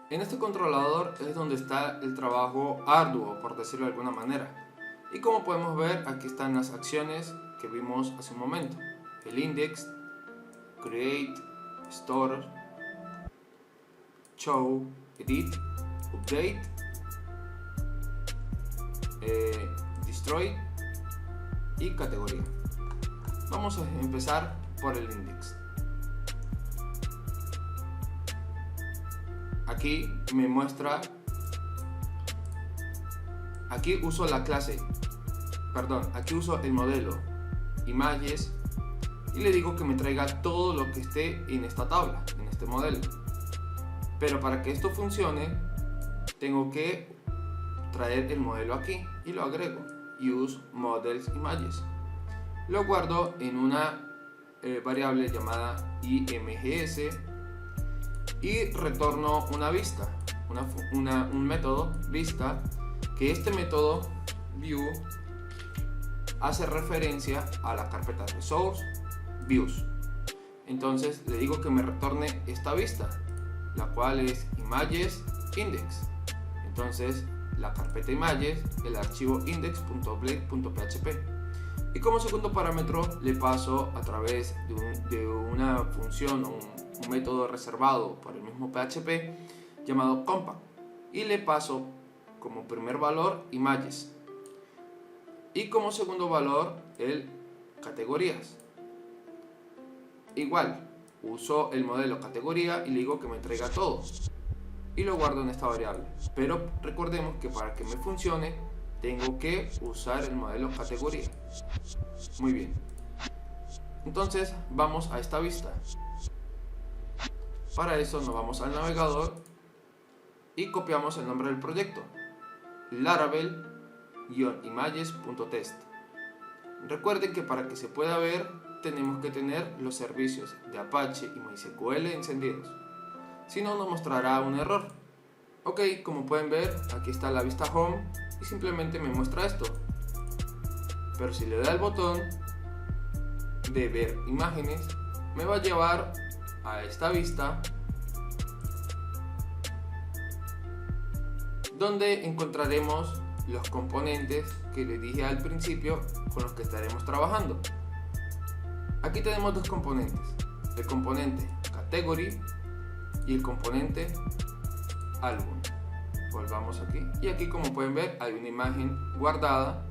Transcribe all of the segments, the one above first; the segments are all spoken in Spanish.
En este controlador es donde está el trabajo arduo, por decirlo de alguna manera. Y como podemos ver, aquí están las acciones que vimos hace un momento. El index, create, store, show, edit, update, destroy y categoría. Vamos a empezar por el index. Aquí me muestra, aquí uso la clase, aquí uso el modelo images y le digo que me traiga todo lo que esté en esta tabla, en este modelo. Pero para que esto funcione tengo que traer el modelo aquí y lo agrego, use models images. Lo guardo en una variable llamada imgs y retorno una vista, un método vista, que este método view hace referencia a la carpeta resource views. Entonces le digo que me retorne esta vista, la cual es images index. Entonces la carpeta images, el archivo index.blade.php. Y como segundo parámetro le paso a través de una función o un método reservado por el mismo PHP llamado compact, y le paso como primer valor images y como segundo valor el categorías. Igual uso el modelo categoría y le digo que me traiga todo y lo guardo en esta variable, pero recordemos que para que me funcione tengo que usar el modelo categoría. Muy bien, entonces vamos a esta vista. Para eso nos vamos al navegador y copiamos el nombre del proyecto, laravel-images.test. Recuerden que para que se pueda ver tenemos que tener los servicios de Apache y MySQL encendidos, si no nos mostrará un error. Ok, como pueden ver, aquí está la vista home y simplemente me muestra esto. Pero si le doy al botón de ver imágenes, me va a llevar a esta vista donde encontraremos los componentes que les dije al principio con los que estaremos trabajando. Aquí tenemos dos componentes, el componente category y el componente álbum. Volvamos aquí y aquí, como pueden ver, hay una imagen guardada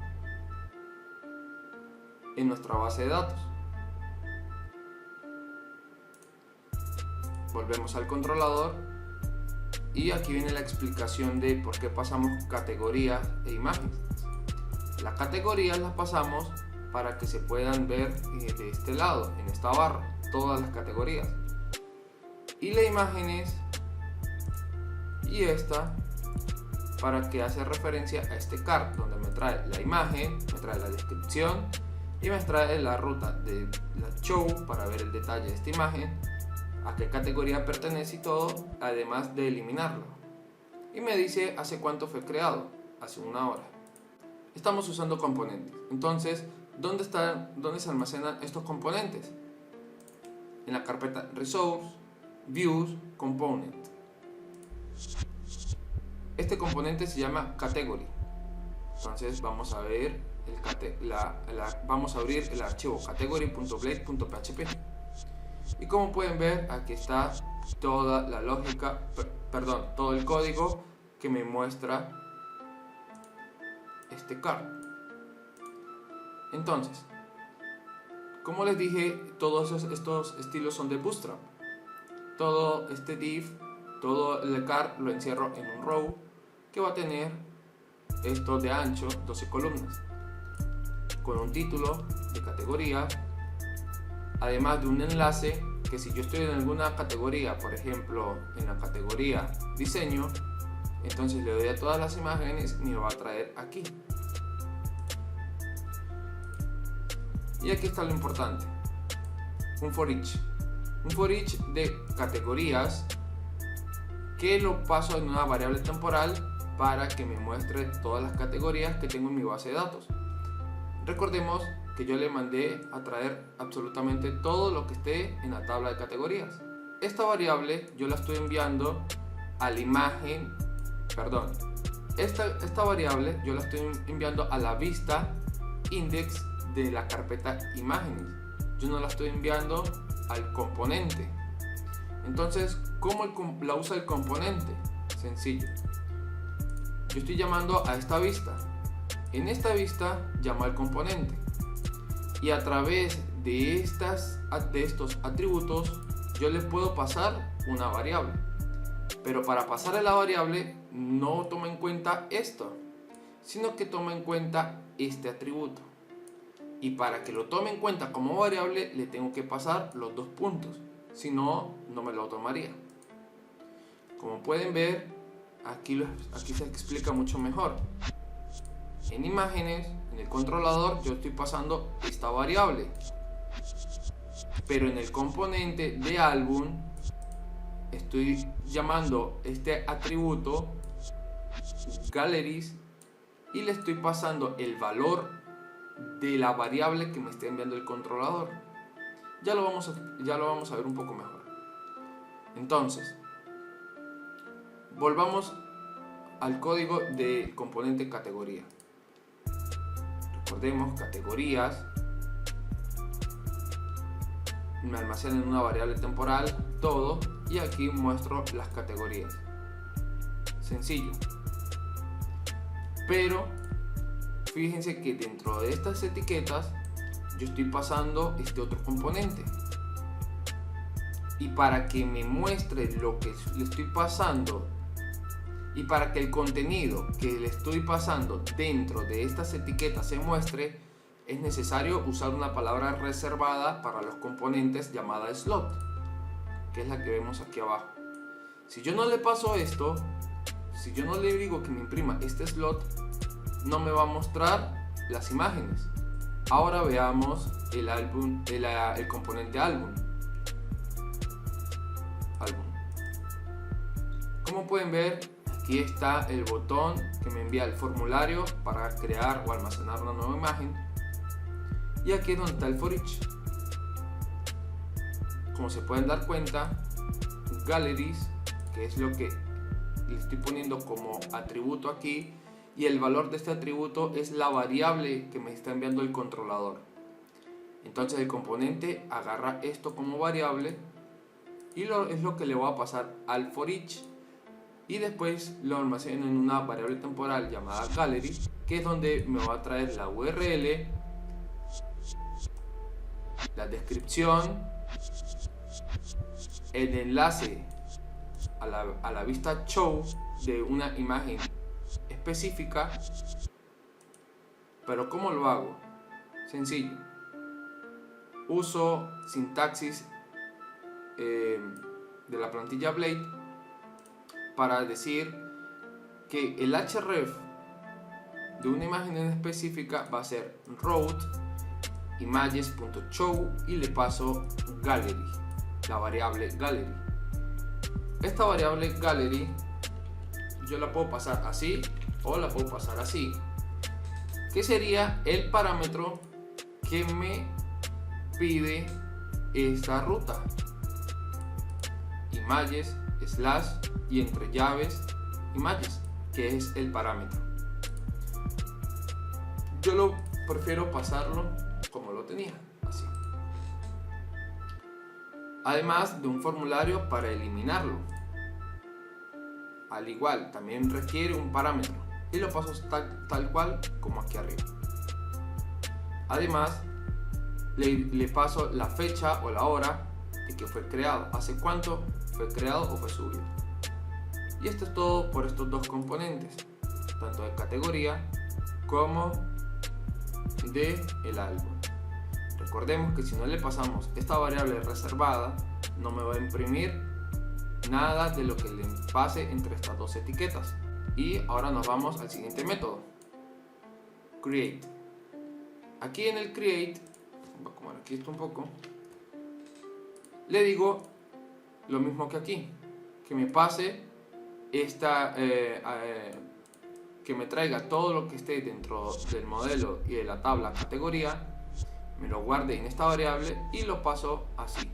en nuestra base de datos. Volvemos al controlador y aquí viene la explicación de por qué pasamos categorías e imágenes. Las categorías las pasamos para que se puedan ver de este lado, en esta barra, todas las categorías. Y las imágenes y esta para que hace referencia a este card, donde me trae la imagen, me trae la descripción y me trae la ruta de la show para ver el detalle de esta imagen, a qué categoría pertenece y todo, además de eliminarlo. Y me dice hace cuánto fue creado, hace 1 hora. Estamos usando componentes. Entonces, ¿dónde se almacenan estos componentes? En la carpeta Resource, Views, Component. Este componente se llama Category. Entonces vamos a ver vamos a abrir el archivo category.blade.php. Y como pueden ver, aquí está toda la lógica, todo el código que me muestra este card. Entonces, como les dije, todos estos estilos son de Bootstrap. Todo este div, todo el card lo encierro en un row que va a tener esto de ancho, 12 columnas, con un título de categoría, además de un enlace que si yo estoy en alguna categoría, por ejemplo en la categoría diseño, entonces le doy a todas las imágenes y me va a traer aquí. Y aquí está lo importante, un for each de categorías que lo paso en una variable temporal para que me muestre todas las categorías que tengo en mi base de datos. Recordemos que yo le mandé a traer absolutamente todo lo que esté en la tabla de categorías. Esta variable yo la estoy enviando a la imagen, perdón, esta variable yo la estoy enviando a la vista index de la carpeta imágenes. Yo no la estoy enviando al componente. Entonces, ¿cómo la usa el componente? Sencillo. Yo estoy llamando a esta vista. En esta vista llamo al componente. Y a través de estos atributos yo le puedo pasar una variable. Pero para pasar a la variable no toma en cuenta esto, sino que toma en cuenta este atributo. Y para que lo tome en cuenta como variable le tengo que pasar los dos puntos. Si no, no me lo tomaría. Como pueden ver, aquí se explica mucho mejor. En imágenes, en el controlador, yo estoy pasando esta variable. Pero en el componente de álbum, estoy llamando este atributo galleries y le estoy pasando el valor de la variable que me está enviando el controlador. Ya lo vamos a ver un poco mejor. Entonces, volvamos al código del componente categoría. Recordemos, categorías me almacenan una variable temporal, todo, y aquí muestro las categorías. Sencillo. Pero fíjense que dentro de estas etiquetas yo estoy pasando este otro componente. Y para que me muestre lo que le estoy pasando y para que el contenido que le estoy pasando dentro de estas etiquetas se muestre, es necesario usar una palabra reservada para los componentes llamada slot, que es la que vemos aquí abajo. Si yo no le paso esto, si yo no le digo que me imprima este slot, no me va a mostrar las imágenes. Ahora veamos el componente álbum. Como pueden ver, aquí está el botón que me envía el formulario para crear o almacenar una nueva imagen. Y aquí es donde está el for each. Como se pueden dar cuenta, galleries, que es lo que le estoy poniendo como atributo aquí, y el valor de este atributo es la variable que me está enviando el controlador. Entonces el componente agarra esto como variable y es lo que le voy a pasar al for each, y después lo almaceno en una variable temporal llamada gallery, que es donde me va a traer la URL, la descripción, el enlace a la vista show de una imagen específica. Pero ¿cómo lo hago? Sencillo. Uso sintaxis de la plantilla Blade para decir que el href de una imagen en específica va a ser route images.show y le paso gallery, la variable gallery. Esta variable gallery yo la puedo pasar así o la puedo pasar así, que sería el parámetro que me pide esta ruta. Images slash y entre llaves images, que es el parámetro. Yo lo prefiero pasarlo como lo tenía, así. Además de un formulario para eliminarlo. Al igual, también requiere un parámetro y lo paso tal cual como aquí arriba. Además, le paso la fecha o la hora de que fue creado, hace cuánto fue creado o fue subido. Y esto es todo por estos dos componentes, tanto de categoría como de el álbum. Recordemos que si no le pasamos esta variable reservada, no me va a imprimir nada de lo que le pase entre estas dos etiquetas. Y ahora nos vamos al siguiente método, create. Aquí en el create, voy a acomodar aquí esto un poco, le digo lo mismo que aquí, que me pase esta, que me traiga todo lo que esté dentro del modelo y de la tabla categoría, me lo guarde en esta variable y lo paso así.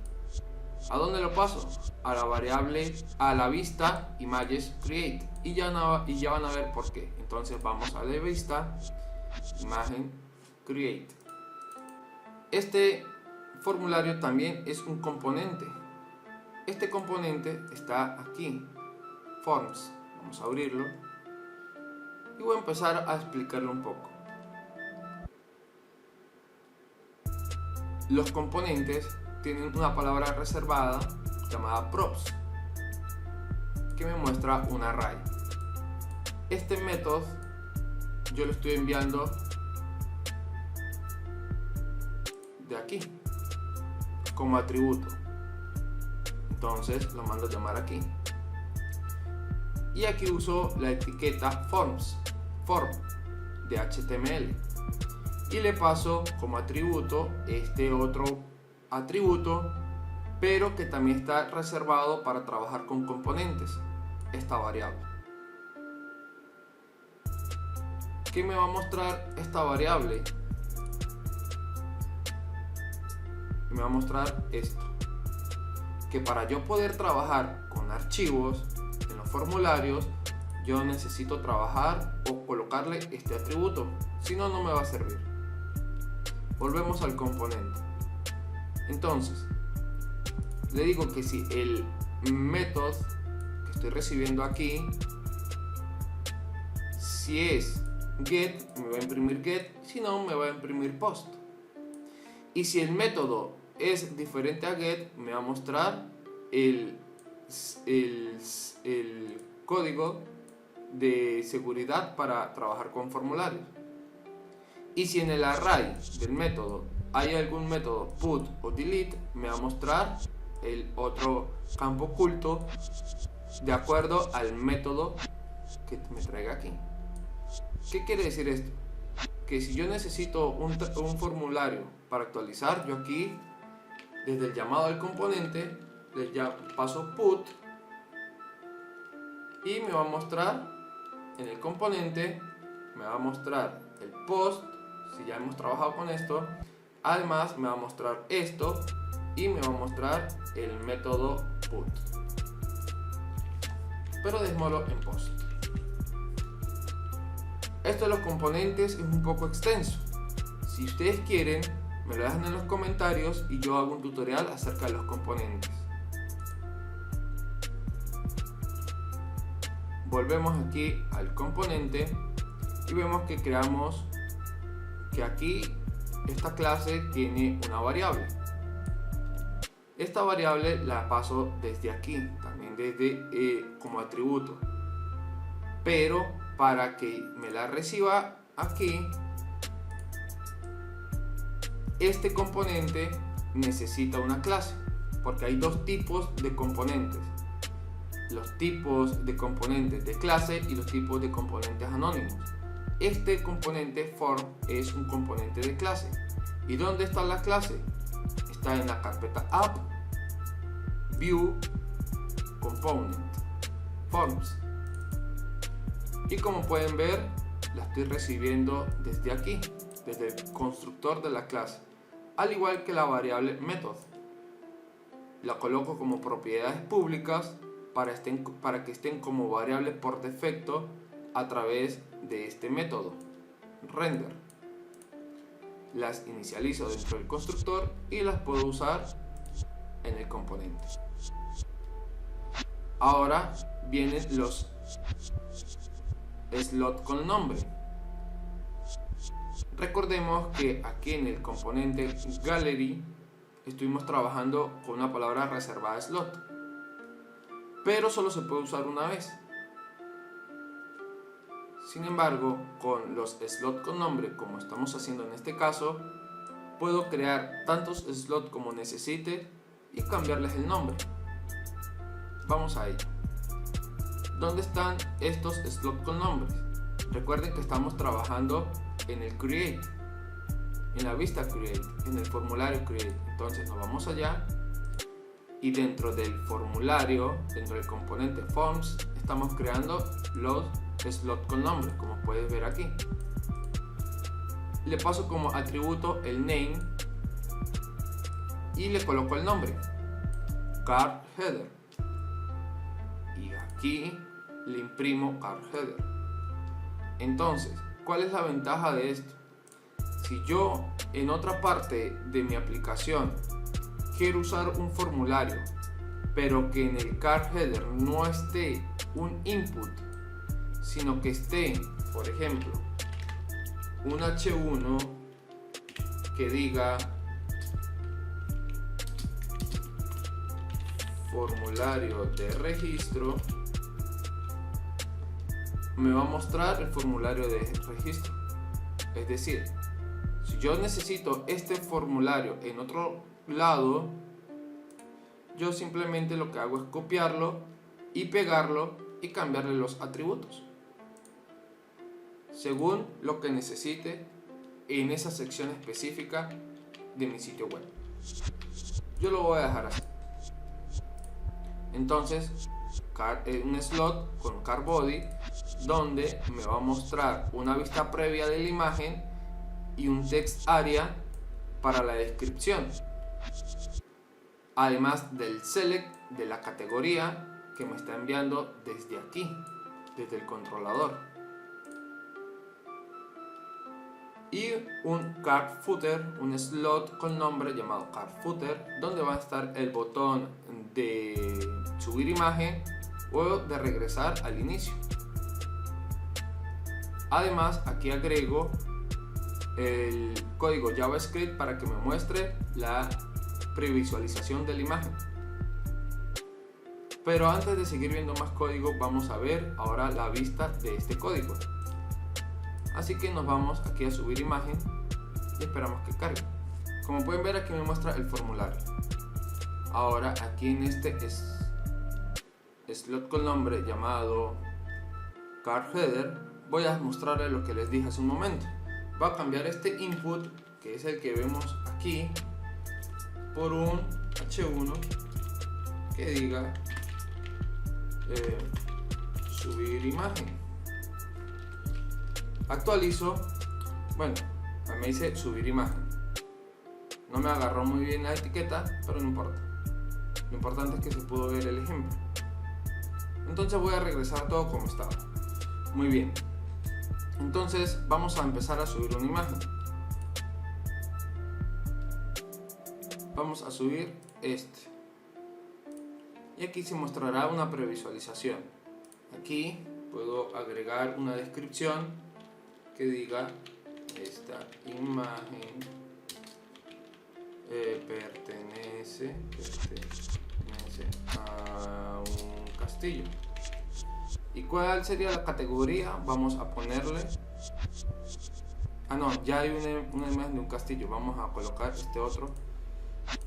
¿A dónde lo paso? A la variable, a la vista images create, y ya van a ver por qué. Entonces vamos a la vista imagen create. Este formulario también es un componente. Este componente está aquí, forms. Vamos a abrirlo y voy a empezar a explicarlo un poco. Los componentes tienen una palabra reservada llamada props, que me muestra un array. Este método yo lo estoy enviando de aquí como atributo, entonces lo mando a llamar aquí, y aquí uso la etiqueta form de HTML y le paso como atributo este otro atributo, pero que también está reservado para trabajar con componentes, esta variable. ¿Qué me va a mostrar esta variable? Me va a mostrar esto, que para yo poder trabajar con archivos en los formularios, yo necesito trabajar o colocarle este atributo, si no, no me va a servir. Volvemos al componente. Entonces, le digo que si el método que estoy recibiendo aquí, si es get, me va a imprimir get, si no, me va a imprimir post. Y si el método es diferente a get, me va a mostrar el código de seguridad para trabajar con formularios. Y si en el array del método hay algún método put o delete, me va a mostrar el otro campo oculto de acuerdo al método que me traiga aquí. ¿Qué quiere decir esto? Que si yo necesito un formulario para actualizar, yo aquí desde el llamado al componente le paso put y me va a mostrar en el componente, me va a mostrar el post, si ya hemos trabajado con esto. Además me va a mostrar esto y me va a mostrar el método put, pero dejémoslo en post. Esto de los componentes es un poco extenso. Si ustedes quieren, me lo dejan en los comentarios y yo hago un tutorial acerca de los componentes. Volvemos aquí al componente y vemos que creamos que aquí esta clase tiene una variable. Esta variable la paso desde aquí, también desde como atributo, pero para que me la reciba aquí, este componente necesita una clase, porque hay dos tipos de componentes: los tipos de componentes de clase y los tipos de componentes anónimos. Este componente form es un componente de clase. ¿Y dónde está la clase? Está en la carpeta app, view, component, forms. Y como pueden ver, la estoy recibiendo desde aquí, desde el constructor de la clase, al igual que la variable method. La coloco como propiedades públicas para que estén como variable por defecto a través de este método render. Las inicializo dentro del constructor y las puedo usar en el componente. Ahora vienen los slots con nombre. Recordemos que aquí en el componente gallery estuvimos trabajando con una palabra reservada slot, pero solo se puede usar una vez. Sin embargo, con los slots con nombre, como estamos haciendo en este caso, puedo crear tantos slots como necesite y cambiarles el nombre. Vamos a ello. ¿Dónde están estos slots con nombres? Recuerden que estamos trabajando en el create, en la vista create, en el formulario create. Entonces nos vamos allá y dentro del formulario, dentro del componente forms, estamos creando los slot con nombre, como puedes ver aquí. Le paso como atributo el name y le coloco el nombre. card header y aquí le imprimo card header. Entonces, ¿cuál es la ventaja de esto? Si yo en otra parte de mi aplicación quiero usar un formulario, pero que en el card header no esté un input, sino que esté, por ejemplo, un H1 que diga formulario de registro, me va a mostrar el formulario de registro. Es decir, si yo necesito este formulario en otro lado, yo simplemente lo que hago es copiarlo y pegarlo y cambiarle los atributos según lo que necesite en esa sección específica de mi sitio web. Yo lo voy a dejar así. Entonces, un slot con card body donde me va a mostrar una vista previa de la imagen y un text area para la descripción, además del select de la categoría que me está enviando desde aquí, desde el controlador, y un card footer, un slot con nombre llamado card footer, donde va a estar el botón de subir imagen o de regresar al inicio. Además, aquí agrego el código JavaScript para que me muestre la previsualización de la imagen. Pero antes de seguir viendo más código, vamos a ver ahora la vista de este código. Así que nos vamos aquí a subir imagen y esperamos que cargue. Como pueden ver, aquí me muestra el formulario. Ahora aquí en este slot con nombre llamado card header, voy a mostrarles lo que les dije hace un momento. Va a cambiar este input, que es el que vemos aquí, por un H1 que diga subir imagen. Actualizo, bueno, me dice subir imagen. No me agarró muy bien la etiqueta, pero no importa. Lo importante es que se pudo ver el ejemplo. Entonces voy a regresar todo como estaba. Muy bien. Entonces vamos a empezar a subir una imagen. Vamos a subir este. Y aquí se mostrará una previsualización. Aquí puedo agregar una descripción que diga esta imagen pertenece a un castillo. ¿Y cuál sería la categoría? Vamos a ponerle... no, ya hay una imagen de un castillo. Vamos a colocar este otro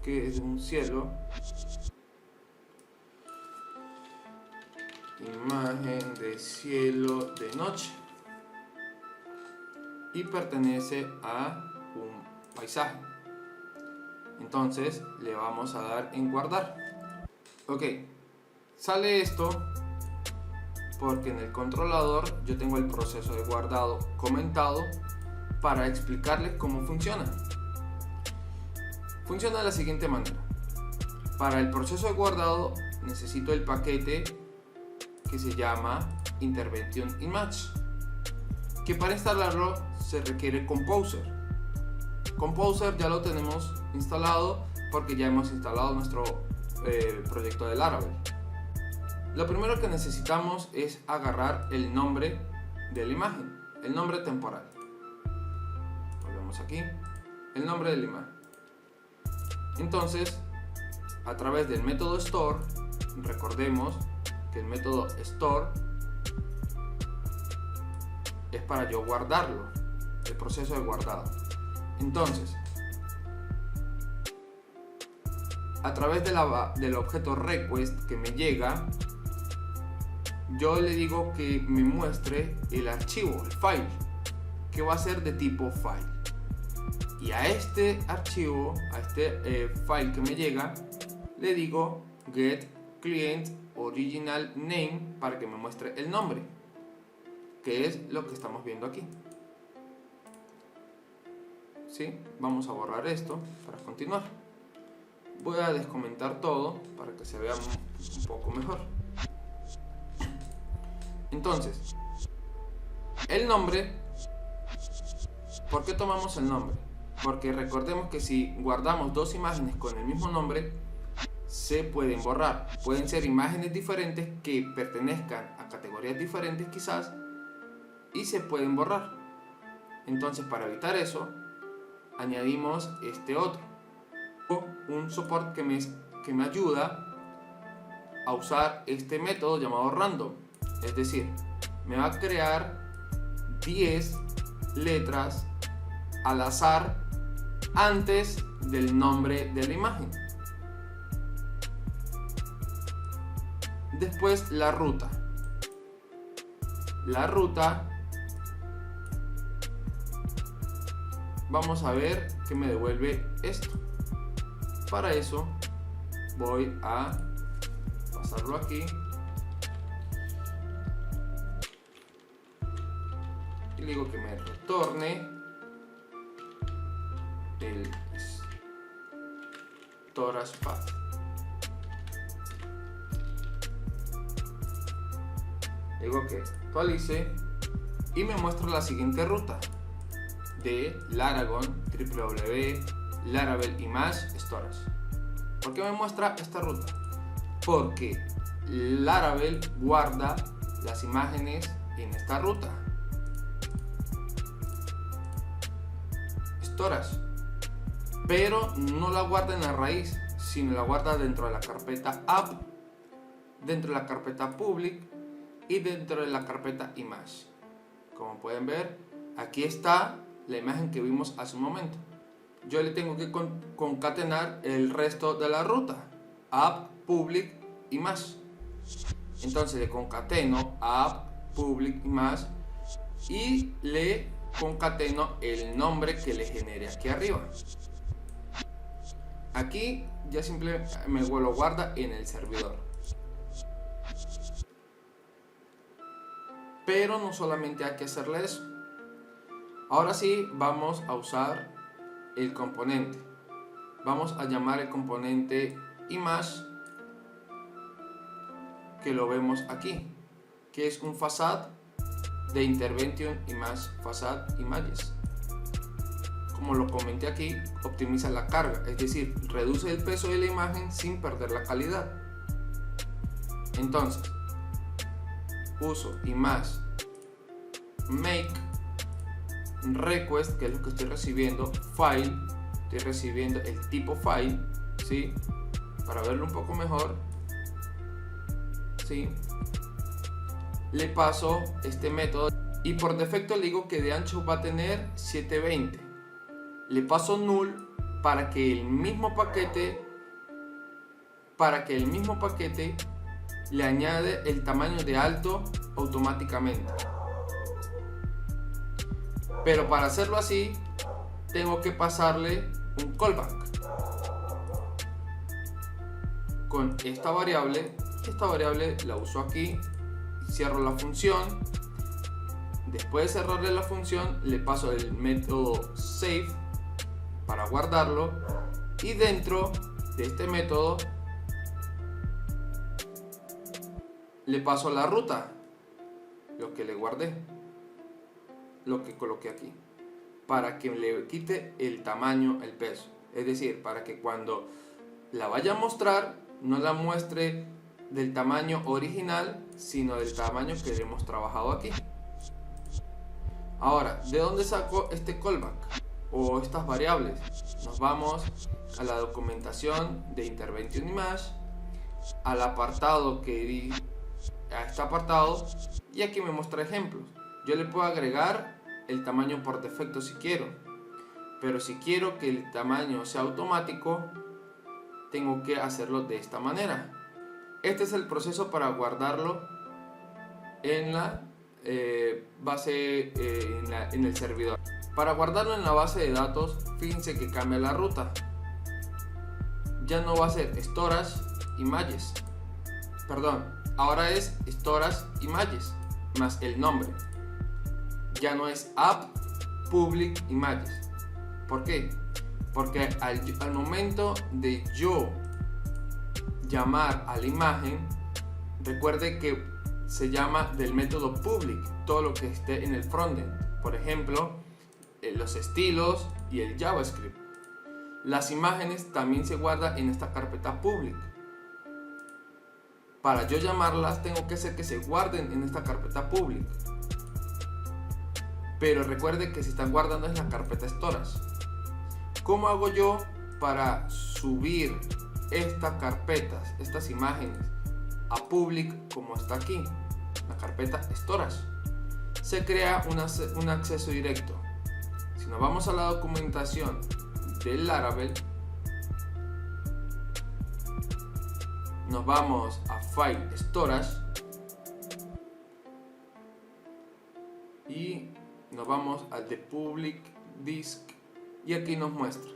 que es un cielo. Imagen de cielo de noche. Y pertenece a un paisaje. Entonces le vamos a dar en guardar. Ok, sale esto porque en el controlador yo tengo el proceso de guardado comentado para explicarles cómo funciona. Funciona de la siguiente manera. Para el proceso de guardado necesito el paquete que se llama Intervention Image, que para instalarlo se requiere Composer. Composer ya lo tenemos instalado porque ya hemos instalado nuestro proyecto de Laravel. Lo primero que necesitamos es agarrar el nombre de la imagen, el nombre temporal. Volvemos aquí, el nombre de la imagen. Entonces, a través del método store, recordemos que el método store es para yo guardarlo, el proceso de guardado. Entonces, a través del objeto request que me llega, yo le digo que me muestre el archivo, el file, que va a ser de tipo file. Y a este archivo, a este file que me llega, le digo get client original name para que me muestre el nombre, que es lo que estamos viendo aquí. ¿Sí? Vamos a borrar esto para continuar. Voy a descomentar todo para que se vea un poco mejor. Entonces, el nombre, ¿por qué tomamos el nombre? Porque recordemos que si guardamos dos imágenes con el mismo nombre, se pueden borrar. Pueden ser imágenes diferentes que pertenezcan a categorías diferentes quizás, y se pueden borrar. Entonces, para evitar eso, añadimos este otro, un soporte que me ayuda a usar este método llamado random. Es decir, me va a crear 10 letras al azar antes del nombre de la imagen. Después la ruta. La ruta, vamos a ver qué me devuelve esto. Para eso voy a pasarlo aquí y le digo que me retorne el storage path. Digo que actualice y me muestra la siguiente ruta de Laragon Laravel Image Storage. ¿Por qué me muestra esta ruta? Porque Laravel guarda las imágenes en esta ruta Storage, pero no la guarda en la raíz, sino la guarda dentro de la carpeta app, dentro de la carpeta public y dentro de la carpeta image. Como pueden ver, aquí está la imagen que vimos hace un momento. Yo le tengo que concatenar el resto de la ruta, app, public, image. Entonces le concateno app, public, image y le concateno el nombre que le genere aquí arriba. Aquí ya simplemente me lo guarda en el servidor. Pero no solamente hay que hacerle eso. Ahora sí vamos a usar el componente. Vamos a llamar el componente image, que lo vemos aquí, que es un facade de intervention image facade images. Como lo comenté aquí, optimiza la carga, es decir, reduce el peso de la imagen sin perder la calidad. Entonces, uso image make request, que es lo que estoy recibiendo, file, estoy recibiendo el tipo file, ¿sí? Para verlo un poco mejor, ¿sí? Le paso este método y por defecto le digo que de ancho va a tener 720. Le paso null para que el mismo paquete le añade el tamaño de alto automáticamente. Pero para hacerlo así, tengo que pasarle un callback con esta variable. Esta variable la uso aquí, cierro la función. Después de cerrarle la función, le paso el método save para guardarlo, y dentro de este método le paso la ruta, lo que le guardé, lo que coloqué aquí, para que le quite el tamaño, el peso. Es decir, para que cuando la vaya a mostrar, no la muestre del tamaño original, sino del tamaño que le hemos trabajado aquí. Ahora, ¿de dónde saco este callback o estas variables? Nos vamos a la documentación de Intervention Image, al apartado que di, a este apartado, y aquí me muestra ejemplos. Yo le puedo agregar el tamaño por defecto si quiero, pero si quiero que el tamaño sea automático, tengo que hacerlo de esta manera. Este es el proceso para guardarlo en la base, en el servidor. Para guardarlo en la base de datos, fíjense que cambia la ruta. Ya no va a ser storage images, perdón, ahora es storage images más el nombre. Ya no es app public images. ¿Por qué? porque al momento de yo llamar a la imagen, recuerde que se llama del método public todo lo que esté en el frontend, por ejemplo los estilos y el JavaScript. Las imágenes también se guardan en esta carpeta public. Para yo llamarlas tengo que hacer que se guarden en esta carpeta public, pero recuerde que se están guardando en la carpeta storage. ¿Cómo hago yo para subir estas carpetas, estas imágenes a public como está aquí, la carpeta storage? Se crea un acceso directo. Si nos vamos a la documentación del Laravel, nos vamos a File Storage y nos vamos al de Public Disk, y aquí nos muestra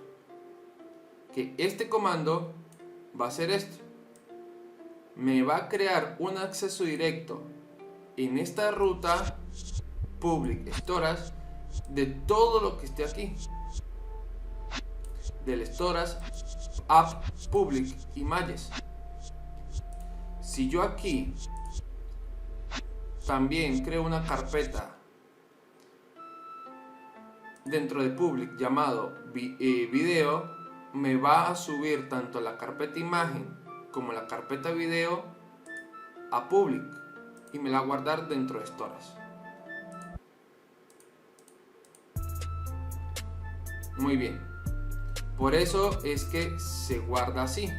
que este comando va a ser esto: me va a crear un acceso directo en esta ruta Public Storage de todo lo que esté aquí, del Storage App Public Images. Si yo aquí también creo una carpeta dentro de public llamado video, me va a subir tanto la carpeta imagen como la carpeta video a public y me la va a guardar dentro de storage. Muy bien, por eso es que se guarda así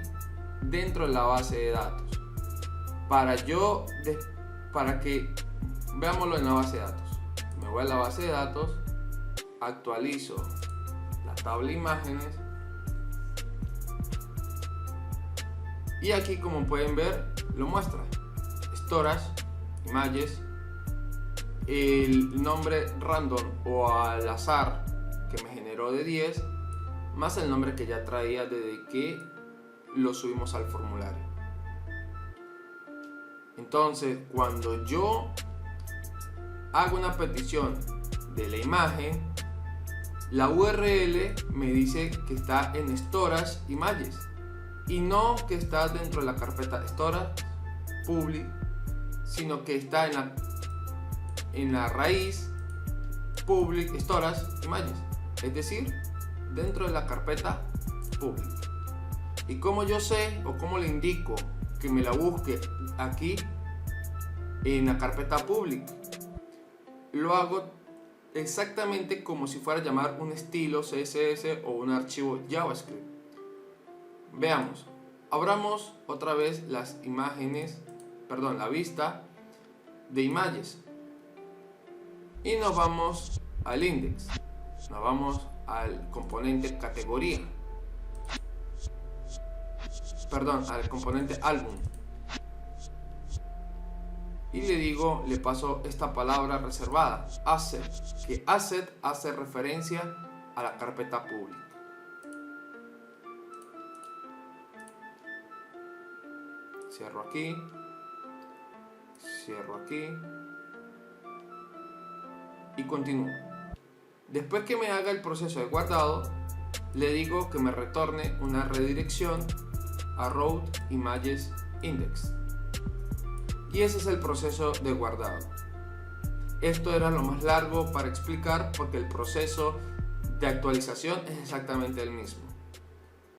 dentro de la base de datos. Para que veámoslo en la base de datos, me voy a la base de datos, actualizo la tabla imágenes y aquí, como pueden ver, lo muestra: storage, images, el nombre random o al azar que me generó de 10 más el nombre que ya traía desde que lo subimos al formulario. Entonces, cuando yo hago una petición de la imagen, la URL me dice que está en storage images y no que está dentro de la carpeta storage public, sino que está en la raíz public storage images, es decir, dentro de la carpeta public. Y como yo sé, o como le indico que me la busque aquí en la carpeta public, lo hago exactamente como si fuera a llamar un estilo CSS o un archivo JavaScript. Veamos, abramos otra vez las imágenes, la vista de images y nos vamos al index, nos vamos al componente categoría, al componente álbum, y le paso esta palabra reservada, asset, que asset hace referencia a la carpeta pública. Cierro aquí y continúo. Después que me haga el proceso de guardado, le digo que me retorne una redirección a route images index, y ese es el proceso de guardado. Esto era lo más largo para explicar porque el proceso de actualización es exactamente el mismo.